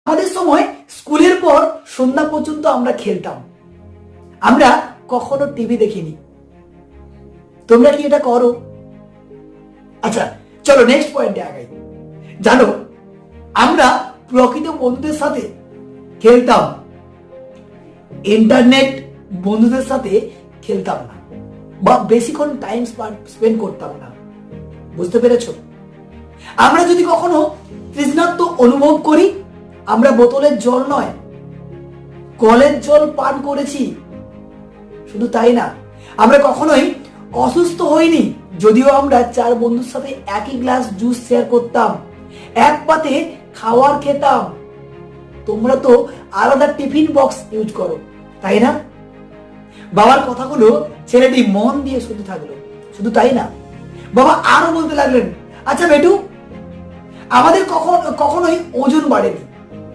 আমাদের সময় স্কুলের পর সন্ধ্যা পর্যন্ত আমরা খেলতাম, আমরা কখনো টিভি দেখিনি। তোমরা কি এটা করো? আচ্ছা চলো নেক্সট পয়েন্টে আগাই। জানো, আমরা প্রকৃত বন্ধুদের সাথে খেলতাম, ইন্টারনেট বন্ধুদের সাথে খেলতাম না, বা বেশিক্ষণ টাইম স্পেন্ড করতাম না। বুঝতে পেরেছো? আমরা যদি কখনো তৃষ্ণার্ত অনুভব করি, আমরা বোতলের জল নয়, কলের জল পান করেছি। শুধু তাই না, আমরা কখনোই অসুস্থ হইনি, যদিও আমরা 4 বন্ধুর সাথে একই গ্লাস জুস শেয়ার করতাম, এক পাতে খাবার খেতাম। তোমরা তো আলাদা টিফিন বক্স ইউজ করো, তাই না? বাবার কথাগুলো ছেলেটি মন দিয়ে শুনতে থাকলো। শুধু তাই না, বাবা আরো বলতে লাগলেন, আচ্ছা বেটু, আমাদের কখনোই ওজন বাড়েনি,